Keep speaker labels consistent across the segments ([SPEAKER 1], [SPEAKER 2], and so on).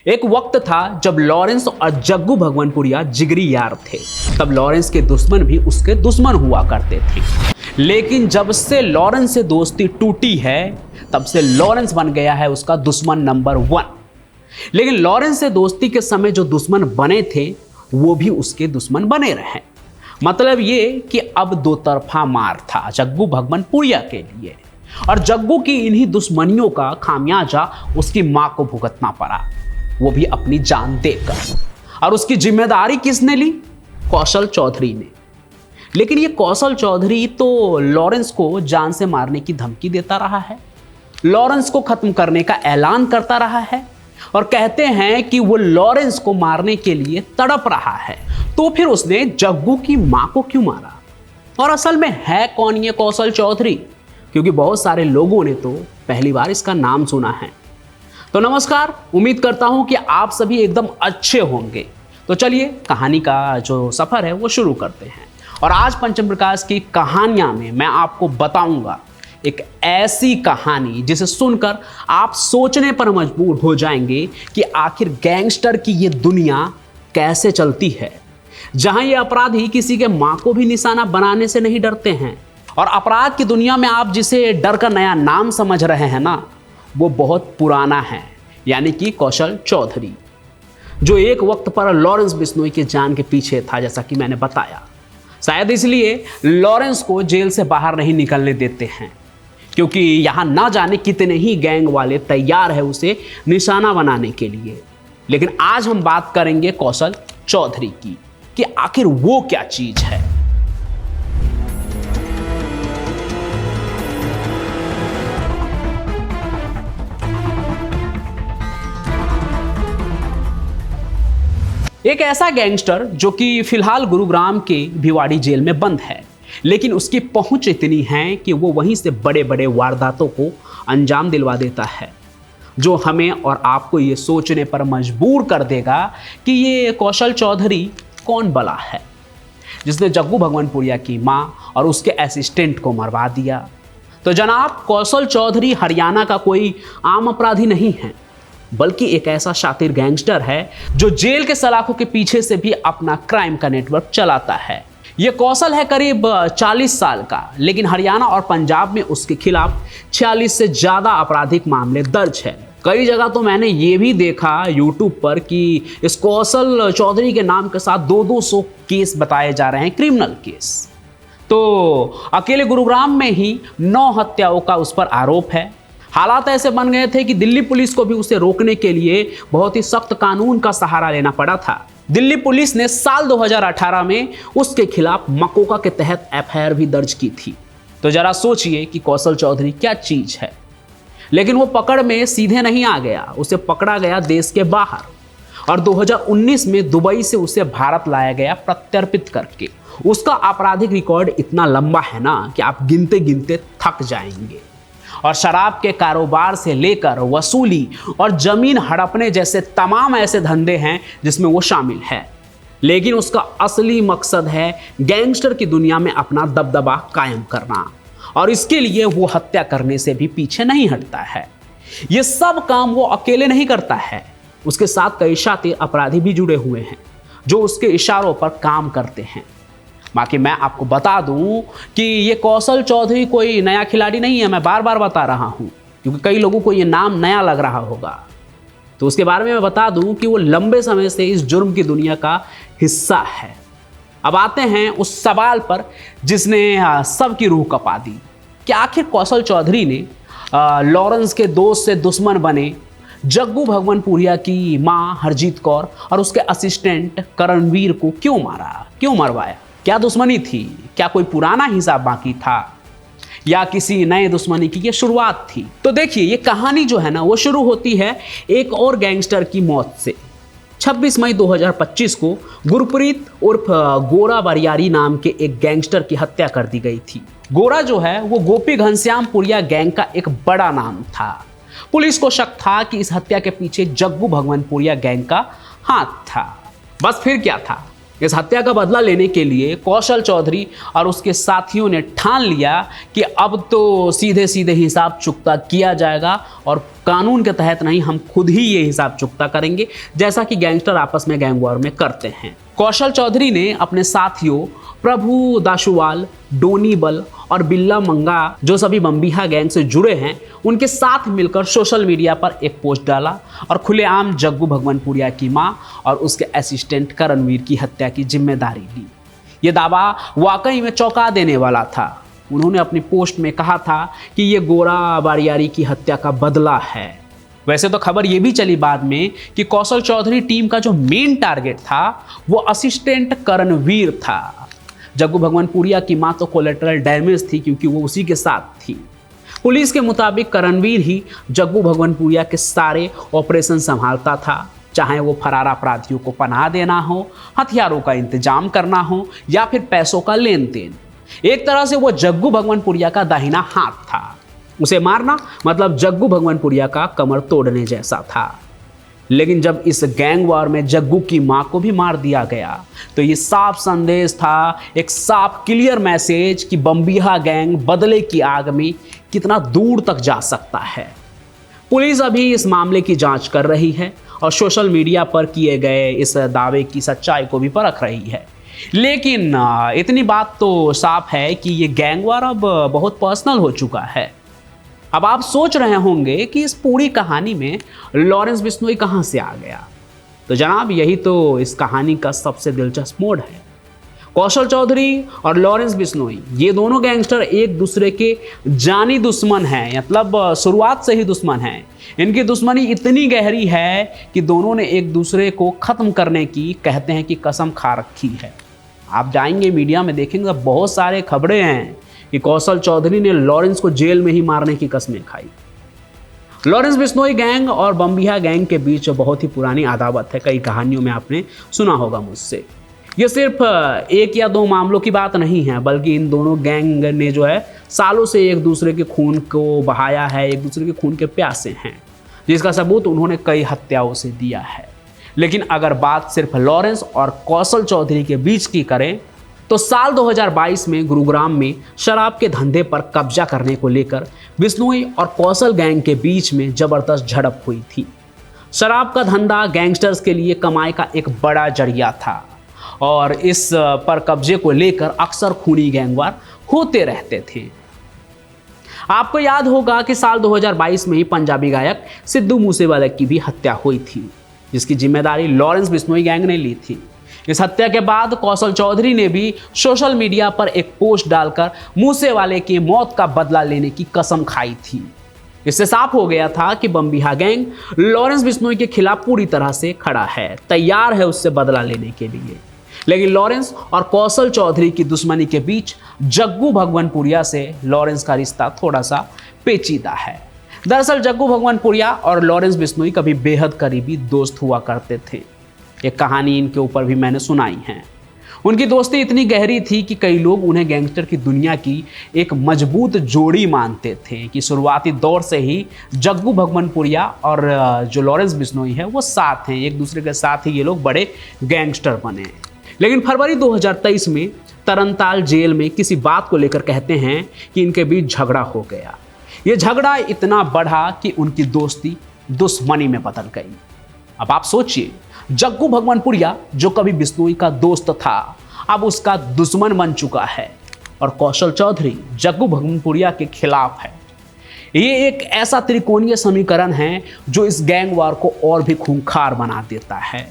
[SPEAKER 1] एक वक्त था जब लॉरेंस और जग्गू भगवानपुरिया जिगरी यार थे। तब लॉरेंस के दुश्मन भी उसके दुश्मन हुआ करते थे। लेकिन जब से लॉरेंस से दोस्ती टूटी है तब से लॉरेंस बन गया है उसका दुश्मन नंबर 1। लेकिन लॉरेंस से दोस्ती के समय जो दुश्मन बने थे वो भी उसके दुश्मन बने रहे। मतलब ये कि अब दो तरफा मार था जग्गू भगवानपुरिया के लिए, और जग्गू की इन्हीं दुश्मनियों का खामियाजा उसकी मां को भुगतना पड़ा, वो भी अपनी जान देकर। और उसकी जिम्मेदारी किसने ली? कौशल चौधरी ने। लेकिन ये कौशल चौधरी तो लॉरेंस को जान से मारने की धमकी देता रहा है, लॉरेंस को खत्म करने का ऐलान करता रहा है, और कहते हैं कि वो लॉरेंस को मारने के लिए तड़प रहा है। तो फिर उसने जग्गू की मां को क्यों मारा? और असल में है कौन ये कौशल चौधरी? क्योंकि बहुत सारे लोगों ने तो पहली बार इसका नाम सुना है। तो नमस्कार, उम्मीद करता हूं कि आप सभी एकदम अच्छे होंगे। तो चलिए कहानी का जो सफर है वो शुरू करते हैं। और आज पंचम प्रकाश की कहानियां में मैं आपको बताऊंगा एक ऐसी कहानी जिसे सुनकर आप सोचने पर मजबूर हो जाएंगे कि आखिर गैंगस्टर की ये दुनिया कैसे चलती है, जहां ये अपराधी किसी के मां को भी निशाना बनाने से नहीं डरते हैं। और अपराध की दुनिया में आप जिसे डर का नया नाम समझ रहे हैं ना, वो बहुत पुराना है, यानी कि कौशल चौधरी, जो एक वक्त पर लॉरेंस बिश्नोई की जान के पीछे था, जैसा कि मैंने बताया। शायद इसलिए लॉरेंस को जेल से बाहर नहीं निकलने देते हैं, क्योंकि यहां ना जाने कितने ही गैंग वाले तैयार है उसे निशाना बनाने के लिए। लेकिन आज हम बात करेंगे कौशल चौधरी की, कि आखिर वो क्या चीज है। एक ऐसा गैंगस्टर जो कि फिलहाल गुरुग्राम के भिवाड़ी जेल में बंद है, लेकिन उसकी पहुंच इतनी है कि वो वहीं से बड़े बड़े वारदातों को अंजाम दिलवा देता है, जो हमें और आपको ये सोचने पर मजबूर कर देगा कि ये कौशल चौधरी कौन बला है, जिसने जग्गू भगवानपुरिया की मां और उसके असिस्टेंट को मरवा दिया। तो जनाब, कौशल चौधरी हरियाणा का कोई आम अपराधी नहीं है, बल्कि एक ऐसा शातिर गैंगस्टर है जो जेल के सलाखों के पीछे से भी अपना क्राइम का नेटवर्क चलाता है। यह कौशल है करीब 40 साल का, लेकिन हरियाणा और पंजाब में उसके खिलाफ 46 से ज्यादा आपराधिक मामले दर्ज है। कई जगह तो मैंने ये भी देखा यूट्यूब पर कि इस कौशल चौधरी के नाम के साथ 200 केस बताए जा रहे हैं, क्रिमिनल केस। तो अकेले गुरुग्राम में ही 9 हत्याओं का उस पर आरोप है। हालात ऐसे बन गए थे कि दिल्ली पुलिस को भी उसे रोकने के लिए बहुत ही सख्त कानून का सहारा लेना पड़ा था। दिल्ली पुलिस ने साल 2018 में उसके खिलाफ मकोका के तहत एफआईआर भी दर्ज की थी। तो जरा सोचिए कि कौशल चौधरी क्या चीज है। लेकिन वो पकड़ में सीधे नहीं आ गया, उसे पकड़ा गया देश के बाहर, और 2019 में दुबई से उसे भारत लाया गया प्रत्यर्पित करके। उसका आपराधिक रिकॉर्ड इतना लंबा है ना कि आप गिनते गिनते थक जाएंगे। और शराब के कारोबार से लेकर वसूली और जमीन हड़पने जैसे तमाम ऐसे धंधे हैं जिसमें वो शामिल है। लेकिन उसका असली मकसद है गैंगस्टर की दुनिया में अपना दबदबा कायम करना, और इसके लिए वो हत्या करने से भी पीछे नहीं हटता है। ये सब काम वो अकेले नहीं करता है, उसके साथ कई शातिर अपराधी भी जुड़े हुए हैं जो उसके इशारों पर काम करते हैं। बाकी मैं आपको बता दूं कि ये कौशल चौधरी कोई नया खिलाड़ी नहीं है, मैं बार बार बता रहा हूं, क्योंकि कई लोगों को ये नाम नया लग रहा होगा। तो उसके बारे में मैं बता दूं कि वो लंबे समय से इस जुर्म की दुनिया का हिस्सा है। अब आते हैं उस सवाल पर जिसने सबकी रूह कपा दी, कि आखिर कौशल चौधरी ने लॉरेंस के दोस्त से दुश्मन बने जग्गू भगवानपुरिया की मां हरजीत कौर और उसके असिस्टेंट करणवीर को क्यों मारा, क्यों मरवाया? क्या दुश्मनी थी? क्या कोई पुराना हिसाब बाकी था, या किसी नए दुश्मनी की ये शुरुआत थी? तो देखिए, ये कहानी जो है ना वो शुरू होती है एक और गैंगस्टर की मौत से। 26 मई 2025 को गुरप्रीत उर्फ गोरा बरियारी नाम के एक गैंगस्टर की हत्या कर दी गई थी। गोरा जो है वो गोपी घनश्यामपुरिया गैंग का एक बड़ा नाम था। पुलिस को शक था कि इस हत्या के पीछे जग्गू भगवानपुरिया गैंग का हाथ था। बस फिर क्या था, इस हत्या का बदला लेने के लिए कौशल चौधरी और उसके साथियों ने ठान लिया कि अब तो सीधे सीधे हिसाब चुकता किया जाएगा और कानून के तहत नहीं, हम खुद ही ये हिसाब चुकता करेंगे, जैसा कि गैंगस्टर आपस में गैंग वॉर में करते हैं। कौशल चौधरी ने अपने साथियों प्रभु दाशुवाल, डोनी बल और बिल्ला मंगा, जो सभी बम्बिहा गैंग से जुड़े हैं, उनके साथ मिलकर सोशल मीडिया पर एक पोस्ट डाला और खुलेआम जग्गू भगवानपुरिया की मां और उसके असिस्टेंट करणवीर की हत्या की जिम्मेदारी ली। ये दावा वाकई में चौंका देने वाला था। उन्होंने अपनी पोस्ट में कहा था कि ये गोरा बारियारी की हत्या का बदला है। वैसे तो खबर ये भी चली बाद में कि कौशल चौधरी टीम का जो मेन टारगेट था वो असिस्टेंट करणवीर था। जग्गू भगवानपुरिया की मां तो कोलेटरल डैमेज थी क्योंकि वो उसी के साथ थी। पुलिस के मुताबिक करणवीर ही जग्गू भगवानपुरिया के सारे ऑपरेशन संभालता था, चाहे वो फरार अपराधियों को पनाह देना हो, हथियारों का इंतजाम करना हो या फिर पैसों का लेन देन। एक तरह से वो जग्गू भगवानपुरिया का दाहिना हाथ था। उसे मारना मतलब जग्गू भगवानपुरिया का कमर तोड़ने जैसा था। लेकिन जब इस गैंग वॉर में जग्गू की मां को भी मार दिया गया तो ये साफ संदेश था, एक साफ क्लियर मैसेज कि बम्बिहा गैंग बदले की आग में कितना दूर तक जा सकता है। पुलिस अभी इस मामले की जांच कर रही है और सोशल मीडिया पर किए गए इस दावे की सच्चाई को भी परख रही है। लेकिन इतनी बात तो साफ है कि ये गैंग वॉर अब बहुत पर्सनल हो चुका है। अब आप सोच रहे होंगे कि इस पूरी कहानी में लॉरेंस बिश्नोई कहां से आ गया। तो जनाब, यही तो इस कहानी का सबसे दिलचस्प मोड़ है। कौशल चौधरी और लॉरेंस बिश्नोई ये दोनों गैंगस्टर एक दूसरे के जानी दुश्मन हैं, मतलब शुरुआत से ही दुश्मन हैं। इनकी दुश्मनी इतनी गहरी है कि दोनों ने एक दूसरे को खत्म करने की, कहते हैं कि कसम खा रखी है। आप जाएंगे मीडिया में देखेंगे तो बहुत सारे खबरें हैं कि कौशल चौधरी ने लॉरेंस को जेल में ही मारने की कस्में खाई। लॉरेंस बिश्नोई गैंग और बम्बिहा गैंग के बीच बहुत ही पुरानी अदावत है। कई कहानियों में आपने सुना होगा मुझसे। ये सिर्फ एक या दो मामलों की बात नहीं है, बल्कि इन दोनों गैंग ने जो है सालों से एक दूसरे के खून को बहाया है, एक दूसरे के खून के प्यासे हैं, जिसका सबूत उन्होंने कई हत्याओं से दिया है। लेकिन अगर बात सिर्फ लॉरेंस और कौशल चौधरी के बीच की करें तो साल 2022 में गुरुग्राम में शराब के धंधे पर कब्जा करने को लेकर बिश्नोई और कौशल गैंग के बीच में जबरदस्त झड़प हुई थी। शराब का धंधा गैंगस्टर्स के लिए कमाई का एक बड़ा जरिया था और इस पर कब्जे को लेकर अक्सर खूनी गैंगवार होते रहते थे। आपको याद होगा कि साल 2022 में ही पंजाबी गायक सिद्धू मूसेवाला की भी हत्या हुई थी, जिसकी जिम्मेदारी लॉरेंस बिश्नोई गैंग ने ली थी। इस हत्या के बाद कौशल चौधरी ने भी सोशल मीडिया पर एक पोस्ट डालकर मूसेवाले की मौत का बदला लेने की कसम खाई थी। इससे साफ हो गया था कि बम्बिहा गैंग लॉरेंस बिश्नोई के खिलाफ पूरी तरह से खड़ा है, तैयार है उससे बदला लेने के लिए। लेकिन लॉरेंस और कौशल चौधरी की दुश्मनी के बीच जग्गू भगवानपुरिया से लॉरेंस का रिश्ता थोड़ा सा पेचीदा है। दरअसल जग्गू भगवानपुरिया और लॉरेंस बिश्नोई कभी बेहद करीबी दोस्त हुआ करते थे। एक कहानी इनके ऊपर भी मैंने सुनाई है। उनकी दोस्ती इतनी गहरी थी कि कई लोग उन्हें गैंगस्टर की दुनिया की एक मजबूत जोड़ी मानते थे कि शुरुआती दौर से ही जग्गू भगवानपुरिया और जो लॉरेंस बिश्नोई है वो साथ हैं, एक दूसरे के साथ ही ये लोग बड़े गैंगस्टर बने। लेकिन फरवरी 2023 में तरनताल जेल में किसी बात को लेकर कहते हैं कि इनके बीच झगड़ा हो गया। ये झगड़ा इतना बढ़ा कि उनकी दोस्ती दुश्मनी में बदल गई। अब आप सोचिए, जग्गू भगवानपुरिया जो कभी बिश्नोई का दोस्त था अब उसका दुश्मन बन चुका है और कौशल चौधरी जग्गू भगवानपुरिया के खिलाफ है। ये एक ऐसा त्रिकोणीय समीकरण है जो इस गैंग वार को और भी खूंखार बना देता है,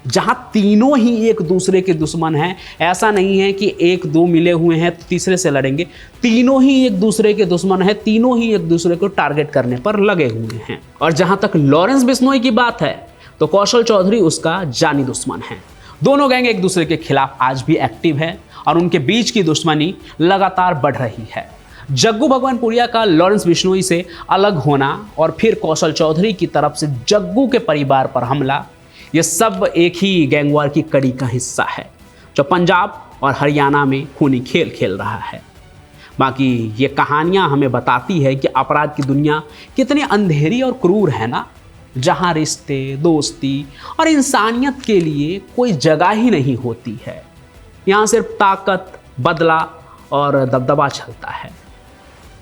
[SPEAKER 1] जहां तीनों ही एक दूसरे के दुश्मन हैं। ऐसा नहीं है कि एक दो मिले हुए हैं तो तीसरे से लड़ेंगे, तीनों ही एक दूसरे के दुश्मन हैं, तीनों ही एक दूसरे को टारगेट करने पर लगे हुए हैं। और जहां तक लॉरेंस बिश्नोई की बात है तो कौशल चौधरी उसका जानी दुश्मन है। दोनों गैंग एक दूसरे के खिलाफ आज भी एक्टिव है और उनके बीच की दुश्मनी लगातार बढ़ रही है। जग्गू भगवानपुरिया का लॉरेंस बिश्नोई से अलग होना और फिर कौशल चौधरी की तरफ से जग्गू के परिवार पर हमला, ये सब एक ही गैंगवार की कड़ी का हिस्सा है जो पंजाब और हरियाणा में खूनी खेल खेल रहा है। बाकी ये कहानियाँ हमें बताती है कि अपराध की दुनिया कितनी अंधेरी और क्रूर है ना, जहाँ रिश्ते, दोस्ती और इंसानियत के लिए कोई जगह ही नहीं होती है। यहाँ सिर्फ ताकत, बदला और दबदबा चलता है।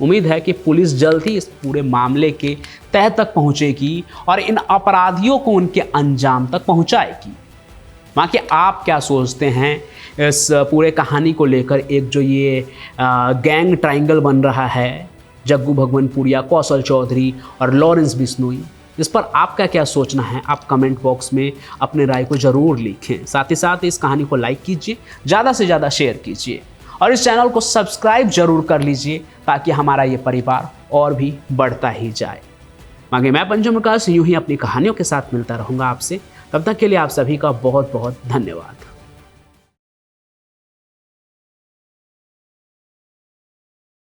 [SPEAKER 1] उम्मीद है कि पुलिस जल्द ही इस पूरे मामले के तह तक पहुंचेगी और इन अपराधियों को उनके अंजाम तक पहुंचाएगी। बाकी आप क्या सोचते हैं इस पूरे कहानी को लेकर? एक जो ये गैंग ट्रायंगल बन रहा है, जग्गू भगवानपुरिया, कौशल चौधरी और लॉरेंस बिश्नोई, इस पर आपका क्या सोचना है? आप कमेंट बॉक्स में अपने राय को ज़रूर लिखें। साथ ही साथ इस कहानी को लाइक कीजिए, ज़्यादा से ज़्यादा शेयर कीजिए और इस चैनल को सब्सक्राइब जरूर कर लीजिए ताकि हमारा ये परिवार और भी बढ़ता ही जाए। बाकी मैं पंचम प्रकाश यूं ही अपनी कहानियों के साथ मिलता रहूँगा आपसे। तब तक के लिए आप सभी का बहुत बहुत धन्यवाद।